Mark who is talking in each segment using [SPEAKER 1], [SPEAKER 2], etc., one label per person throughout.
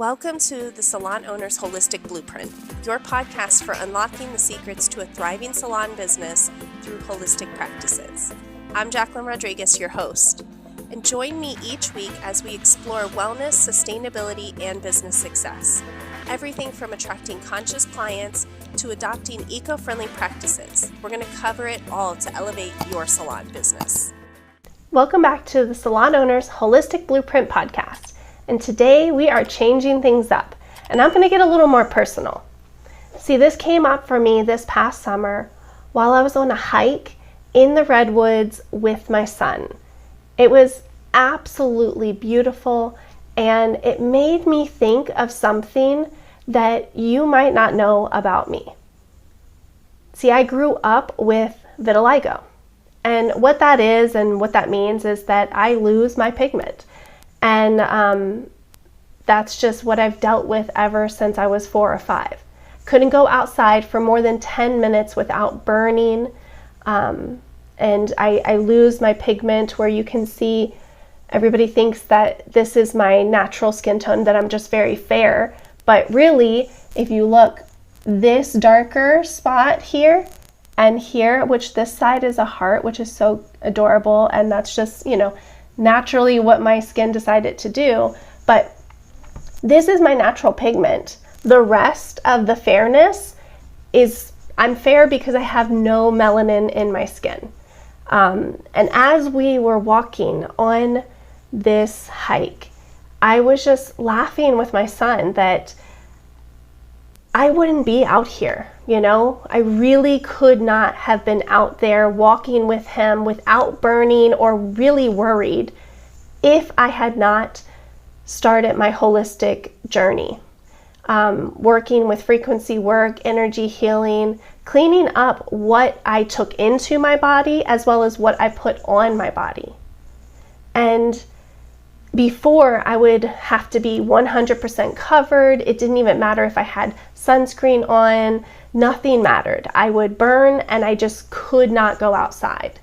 [SPEAKER 1] Welcome to the Salon Owner's Holistic Blueprint, your podcast for unlocking the secrets to a thriving salon business through holistic practices. I'm Jacqueline Rodriguez, your host, and join me each week as we explore wellness, sustainability, and business success. Everything from attracting conscious clients to adopting eco-friendly practices. We're going to cover it all to elevate your salon business.
[SPEAKER 2] Welcome back to the Salon Owner's Holistic Blueprint podcast. And today we are changing things up, and I'm going to get a little more personal. See, this came up for me this past summer while I was on a hike in the redwoods with my son. It was absolutely beautiful, and it made me think of something that you might not know about me. See, I grew up with vitiligo, and what that is and what that means is that I lose my pigment. And that's just what I've dealt with ever since I was 4 or 5. Couldn't go outside for more than 10 minutes without burning. And I lose my pigment where you can see everybody thinks that this is my natural skin tone, that I'm just very fair. But really, if you look, this darker spot here and here, which this side is a heart, which is so adorable. And that's just, naturally what my skin decided to do, but this is my natural pigment. The rest of the fairness is, I'm fair because I have no melanin in my skin. And as we were walking on this hike, I was just laughing with my son that I wouldn't be out here, I really could not have been out there walking with him without burning or really worried if I had not started my holistic journey. Working with frequency work, energy healing, cleaning up what I took into my body as well as what I put on my body. And before, I would have to be 100% covered. It didn't even matter if I had sunscreen on. Nothing mattered. I would burn and I just could not go outside.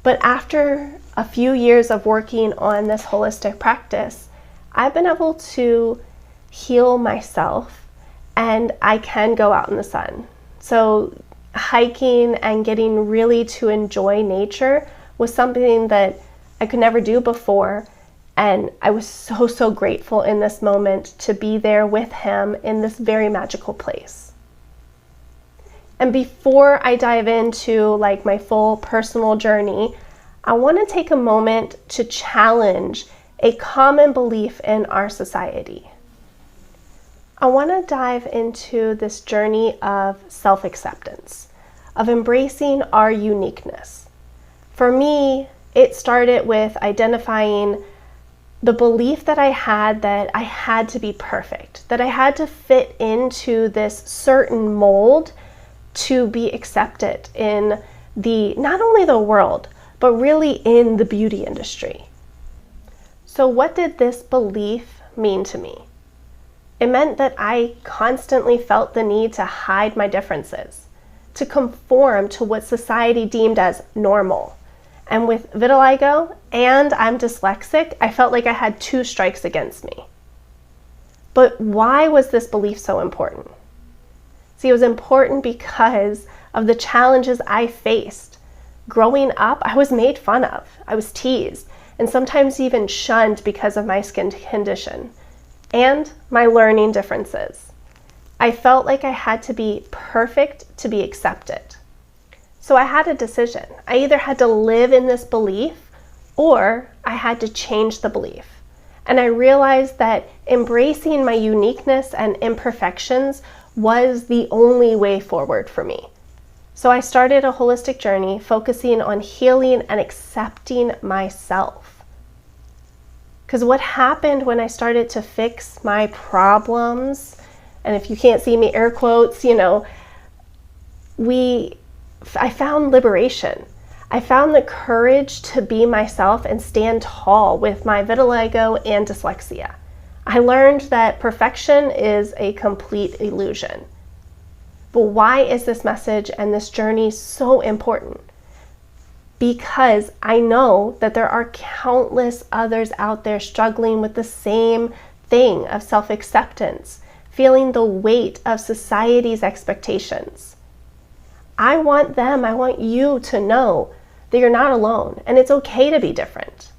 [SPEAKER 2] But after a few years of working on this holistic practice, I've been able to heal myself and I can go out in the sun. So hiking and getting really to enjoy nature was something that I could never do before. And I was so grateful in this moment to be there with him in this very magical place. And before I dive into my full personal journey, I want to take a moment to challenge a common belief in our society. I want to dive into this journey of self-acceptance, of embracing our uniqueness. For me, it started with identifying the belief that I had to be perfect, that I had to fit into this certain mold to be accepted in not only the world, but really in the beauty industry. So what did this belief mean to me? It meant that I constantly felt the need to hide my differences, to conform to what society deemed as normal. And with vitiligo and I'm dyslexic, I felt like I had 2 strikes against me. But why was this belief so important? See, it was important because of the challenges I faced. Growing up, I was made fun of, I was teased, and sometimes even shunned because of my skin condition and my learning differences. I felt like I had to be perfect to be accepted. So I had a decision. I either had to live in this belief or I had to change the belief. And I realized that embracing my uniqueness and imperfections was the only way forward for me. So I started a holistic journey focusing on healing and accepting myself. Because what happened when I started to fix my problems, and if you can't see me, air quotes, I found liberation. I found the courage to be myself and stand tall with my vitiligo and dyslexia. I learned that perfection is a complete illusion. But why is this message and this journey so important? Because I know that there are countless others out there struggling with the same thing of self-acceptance, feeling the weight of society's expectations. I want you to know that you're not alone and it's okay to be different.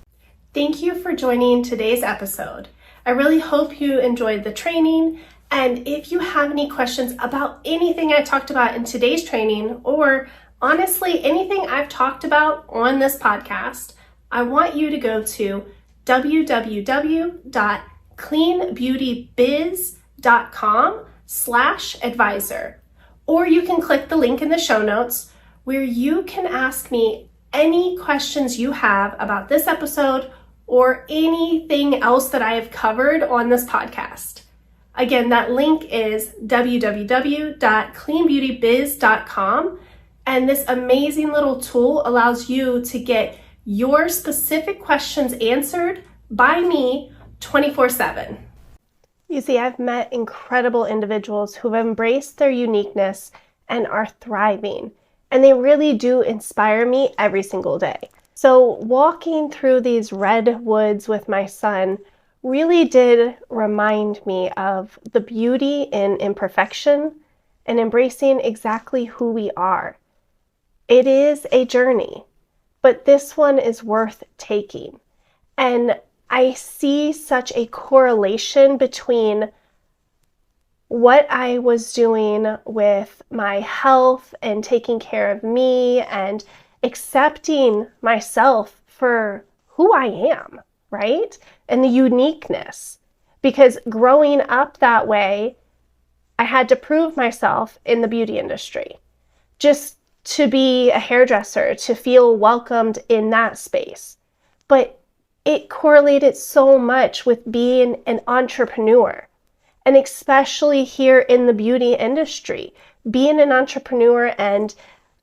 [SPEAKER 2] Thank you for joining today's episode. I really hope you enjoyed the training, and if you have any questions about anything I talked about in today's training, or honestly anything I've talked about on this podcast, I want you to go to www.cleanbeautybiz.com/advisor, or you can click the link in the show notes where you can ask me any questions you have about this episode or anything else that I have covered on this podcast. Again, that link is www.cleanbeautybiz.com, and this amazing little tool allows you to get your specific questions answered by me 24/7. You see, I've met incredible individuals who've embraced their uniqueness and are thriving, and they really do inspire me every single day. So walking through these red woods with my son really did remind me of the beauty in imperfection and embracing exactly who we are. It is a journey, but this one is worth taking. And I see such a correlation between what I was doing with my health and taking care of me and accepting myself for who I am, right? And the uniqueness. Because growing up that way, I had to prove myself in the beauty industry. Just to be a hairdresser, to feel welcomed in that space. But it correlated so much with being an entrepreneur. And especially here in the beauty industry, being an entrepreneur and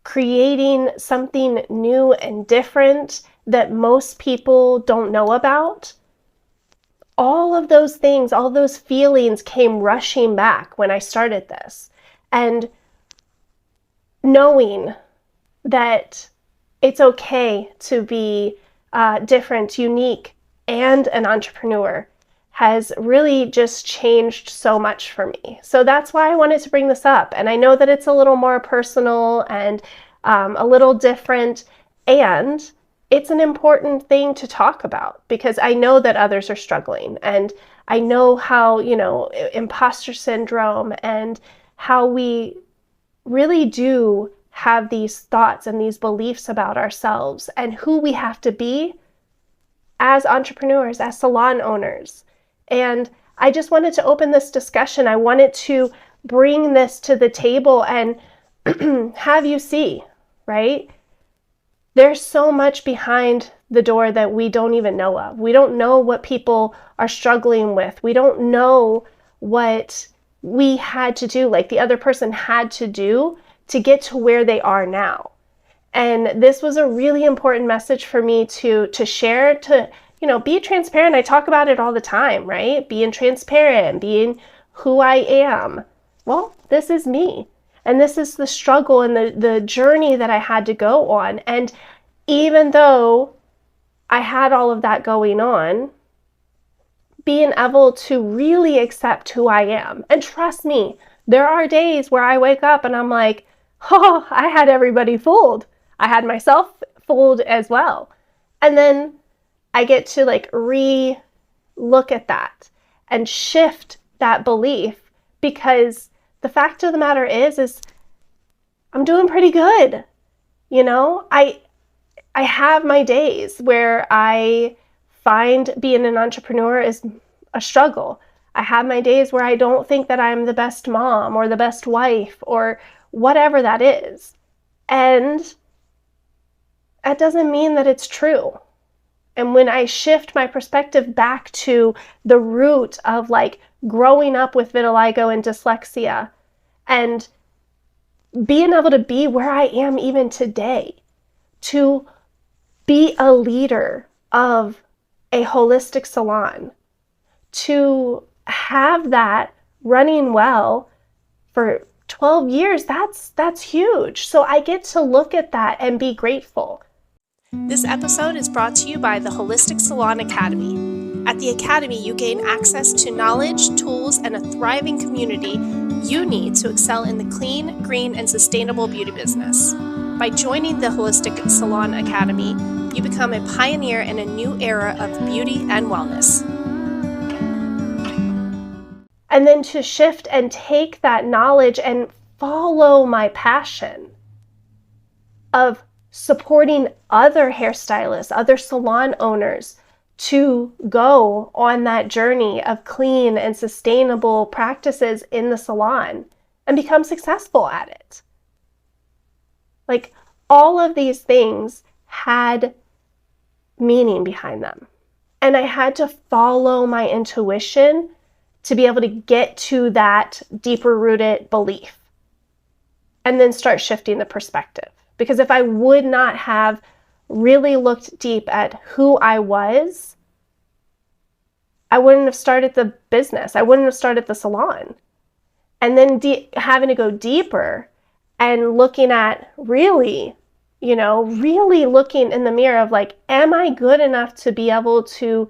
[SPEAKER 2] creating something new and different that most people don't know about. All of those things, all those feelings came rushing back when I started this. And knowing that it's okay to be different, unique, and an entrepreneur has really just changed so much for me. So that's why I wanted to bring this up. And I know that it's a little more personal and a little different, and it's an important thing to talk about because I know that others are struggling, and I know how, imposter syndrome and how we really do have these thoughts and these beliefs about ourselves and who we have to be as entrepreneurs, as salon owners. And I just wanted to open this discussion. I wanted to bring this to the table and have you see, right? There's so much behind the door that we don't even know of. We don't know what people are struggling with. We don't know what we had to do, like the other person had to do to get to where they are now. And this was a really important message for me to share, to, be transparent. I talk about it all the time, right? Being transparent, being who I am. Well, this is me. And this is the struggle and the journey that I had to go on. And even though I had all of that going on, being able to really accept who I am. And trust me, there are days where I wake up and I'm like, oh, I had everybody fooled. I had myself fooled as well. And then I get to re-look at that and shift that belief, because the fact of the matter is I'm doing pretty good. I have my days where I find being an entrepreneur is a struggle. I have my days where I don't think that I'm the best mom or the best wife or whatever that is. And that doesn't mean that it's true. And when I shift my perspective back to the root of growing up with vitiligo and dyslexia and being able to be where I am even today, to be a leader of a holistic salon, to have that running well for 12 years, that's huge. So I get to look at that and be grateful.
[SPEAKER 1] This episode is brought to you by the Holistic Salon Academy. At the Academy, you gain access to knowledge, tools, and a thriving community you need to excel in the clean, green, and sustainable beauty business. By joining the Holistic Salon Academy, you become a pioneer in a new era of beauty and wellness.
[SPEAKER 2] And then to shift and take that knowledge and follow my passion of supporting other hairstylists, other salon owners to go on that journey of clean and sustainable practices in the salon and become successful at it. Like, all of these things had meaning behind them. And I had to follow my intuition to be able to get to that deeper rooted belief and then start shifting the perspective. Because if I would not have really looked deep at who I was, I wouldn't have started the business. I wouldn't have started the salon. And then having to go deeper and looking at really looking in the mirror of like, am I good enough to be able to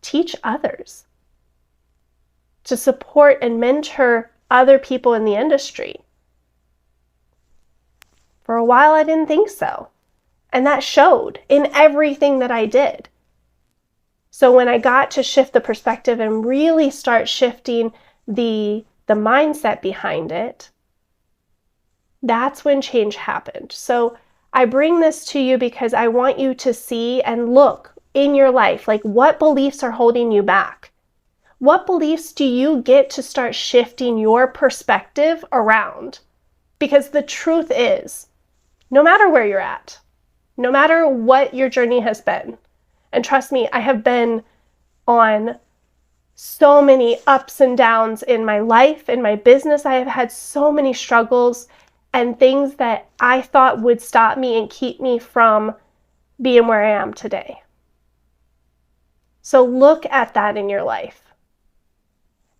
[SPEAKER 2] teach others? To support and mentor other people in the industry? For a while, I didn't think so. And that showed in everything that I did. So when I got to shift the perspective and really start shifting the mindset behind it, that's when change happened. So I bring this to you because I want you to see and look in your life, like, what beliefs are holding you back? What beliefs do you get to start shifting your perspective around? Because the truth is, no matter where you're at, no matter what your journey has been, and trust me, I have been on so many ups and downs in my life, in my business. I have had so many struggles and things that I thought would stop me and keep me from being where I am today. So look at that in your life.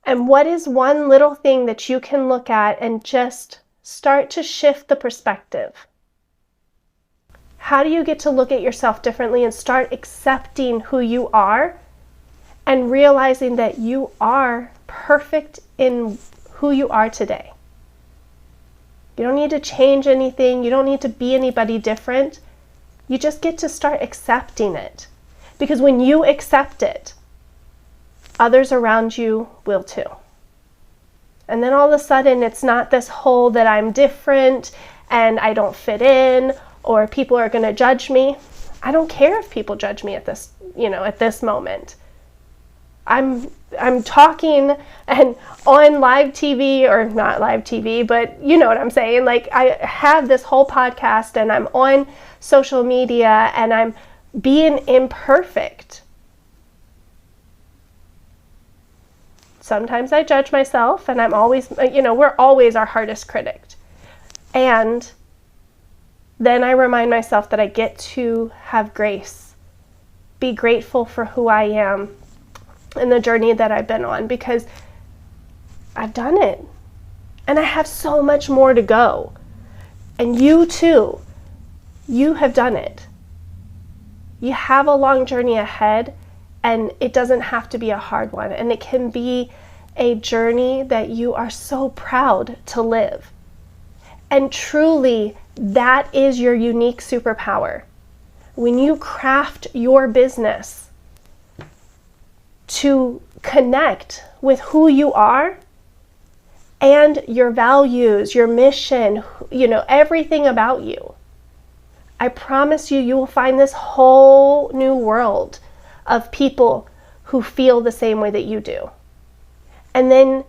[SPEAKER 2] And what is one little thing that you can look at and just start to shift the perspective? How do you get to look at yourself differently and start accepting who you are and realizing that you are perfect in who you are today? You don't need to change anything. You don't need to be anybody different. You just get to start accepting it. Because when you accept it, others around you will too. And then all of a sudden, it's not this whole that I'm different and I don't fit in, or people are going to judge me. I don't care if people judge me at this moment. I'm talking and on live TV, or not live TV, but you know what I'm saying. Like, I have this whole podcast and I'm on social media and I'm being imperfect. Sometimes I judge myself, and I'm always, we're always our hardest critic. And then I remind myself that I get to have grace, be grateful for who I am and the journey that I've been on, because I've done it and I have so much more to go. And you too, you have done it. You have a long journey ahead, and it doesn't have to be a hard one. And it can be a journey that you are so proud to live. And truly, that is your unique superpower. When you craft your business to connect with who you are and your values, your mission, everything about you, I promise you, you will find this whole new world of people who feel the same way that you do. And then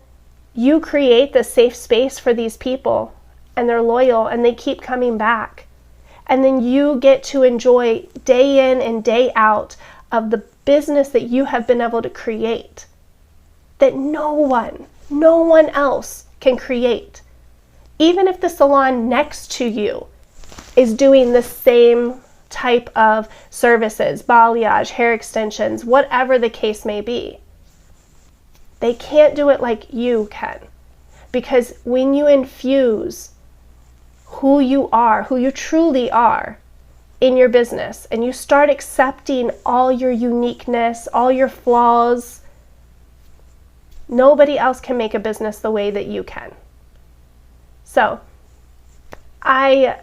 [SPEAKER 2] you create this safe space for these people, and they're loyal and they keep coming back. And then you get to enjoy day in and day out of the business that you have been able to create, that no one else can create. Even if the salon next to you is doing the same type of services, balayage, hair extensions, whatever the case may be, they can't do it like you can. Because when you infuse who you are, who you truly are, in your business and you start accepting all your uniqueness, all your flaws, nobody else can make a business the way that you can. So I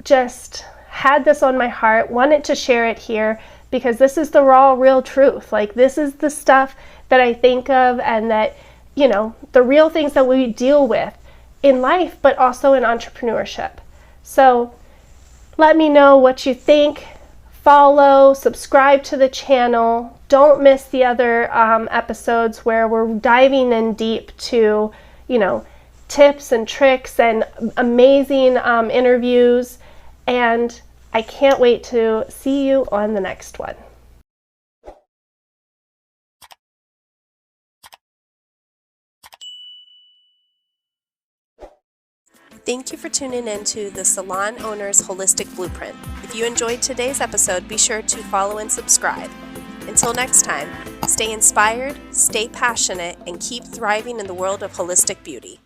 [SPEAKER 2] just had this on my heart, wanted to share it here because this is the raw, real truth. Like, this is the stuff that I think of, and that, you know, the real things that we deal with in life, but also in entrepreneurship. So let me know what you think. Follow, subscribe to the channel. Don't miss the other episodes where we're diving in deep to, you know, tips and tricks and amazing interviews. And I can't wait to see you on the next one.
[SPEAKER 1] Thank you for tuning in to the Salon Owner's Holistic Blueprint. If you enjoyed today's episode, be sure to follow and subscribe. Until next time, stay inspired, stay passionate, and keep thriving in the world of holistic beauty.